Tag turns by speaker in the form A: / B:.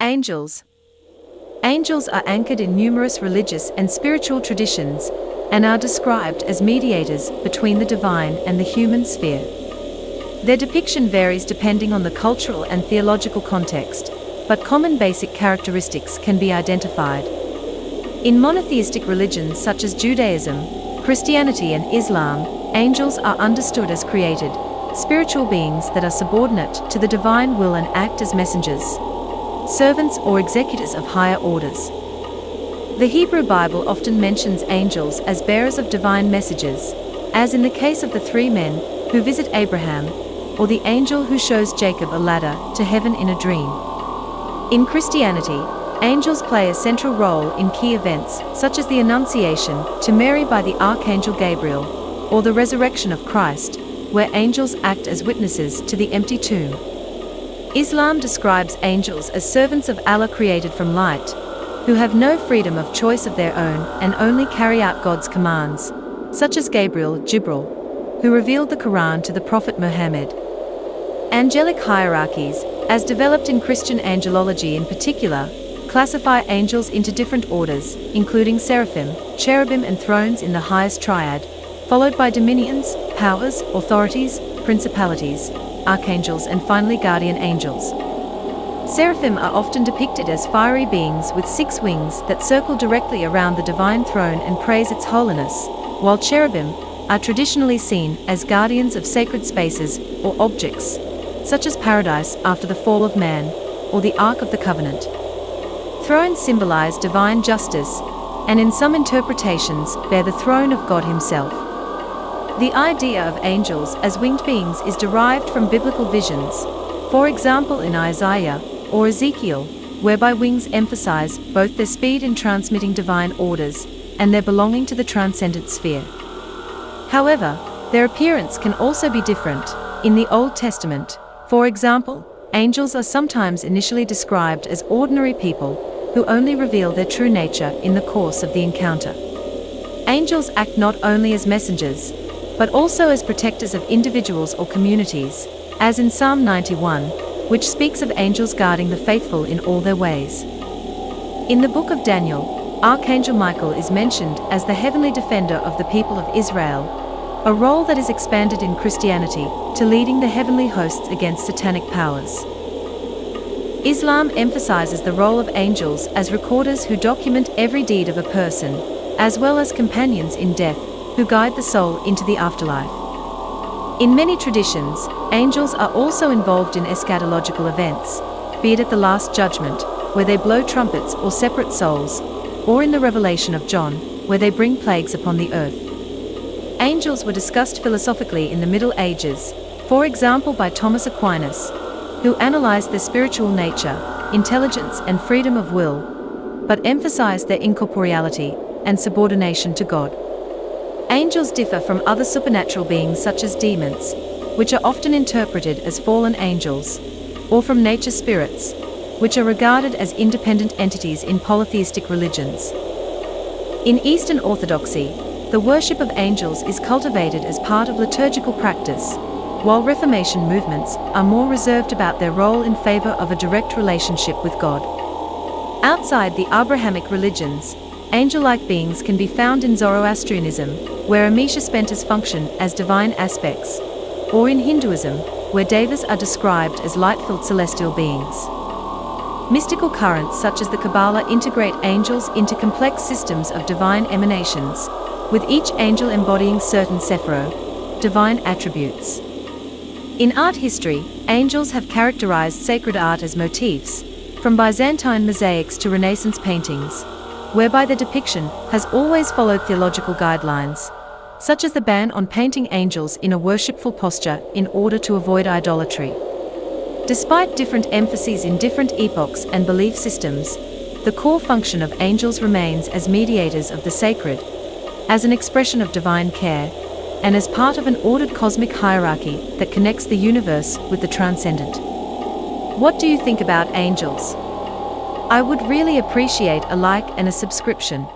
A: Angels. Angels are anchored in numerous religious and spiritual traditions, and are described as mediators between the divine and the human sphere. Their depiction varies depending on the cultural and theological context, but common basic characteristics can be identified. In monotheistic religions such as Judaism, Christianity and Islam, angels are understood as created, spiritual beings that are subordinate to the divine will and act as messengers, servants or executors of higher orders. The Hebrew Bible often mentions angels as bearers of divine messages, as in the case of the three men who visit Abraham, or the angel who shows Jacob a ladder to heaven in a dream. In Christianity, angels play a central role in key events such as the Annunciation to Mary by the Archangel Gabriel, or the resurrection of Christ, where angels act as witnesses to the empty tomb. Islam describes angels as servants of Allah created from light, who have no freedom of choice of their own and only carry out God's commands, such as Gabriel, Jibril, who revealed the Koran to the Prophet Mohammed. Angelic hierarchies, as developed in Christian angelology in particular, classify angels into different orders, including seraphim, cherubim and thrones in the highest triad, followed by dominions, powers, authorities, principalities, archangels and finally guardian angels. Seraphim are often depicted as fiery beings with 6 wings that circle directly around the divine throne and praise its holiness, while cherubim are traditionally seen as guardians of sacred spaces or objects, such as paradise after the fall of man, or the Ark of the Covenant. Thrones symbolize divine justice, and in some interpretations bear the throne of God himself. The idea of angels as winged beings is derived from biblical visions, for example in Isaiah or Ezekiel, whereby wings emphasize both their speed in transmitting divine orders and their belonging to the transcendent sphere. However, their appearance can also be different. In the Old Testament, for example, angels are sometimes initially described as ordinary people who only reveal their true nature in the course of the encounter. Angels act not only as messengers, but also as protectors of individuals or communities, as in Psalm 91, which speaks of angels guarding the faithful in all their ways. In the book of Daniel, Archangel Michael is mentioned as the heavenly defender of the people of Israel, a role that is expanded in Christianity to leading the heavenly hosts against satanic powers. Islam emphasizes the role of angels as recorders who document every deed of a person, as well as companions in death, who guide the soul into the afterlife. In many traditions, angels are also involved in eschatological events, be it at the Last Judgement, where they blow trumpets or separate souls, or in the Revelation of John, where they bring plagues upon the earth. Angels were discussed philosophically in the Middle Ages, for example by Thomas Aquinas, who analyzed their spiritual nature, intelligence and freedom of will, but emphasized their incorporeality and subordination to God. Angels differ from other supernatural beings such as demons, which are often interpreted as fallen angels, or from nature spirits, which are regarded as independent entities in polytheistic religions. In Eastern Orthodoxy, the worship of angels is cultivated as part of liturgical practice, while Reformation movements are more reserved about their role in favor of a direct relationship with God. Outside the Abrahamic religions, angel-like beings can be found in Zoroastrianism, where Amesha Spentas function as divine aspects, or in Hinduism, where devas are described as light-filled celestial beings. Mystical currents such as the Kabbalah integrate angels into complex systems of divine emanations, with each angel embodying certain sephiro, divine attributes. In art history, angels have characterized sacred art as motifs, from Byzantine mosaics to Renaissance paintings, whereby the depiction has always followed theological guidelines, such as the ban on painting angels in a worshipful posture in order to avoid idolatry. Despite different emphases in different epochs and belief systems, the core function of angels remains as mediators of the sacred, as an expression of divine care, and as part of an ordered cosmic hierarchy that connects the universe with the transcendent. What do you think about angels? I would really appreciate a like and a subscription.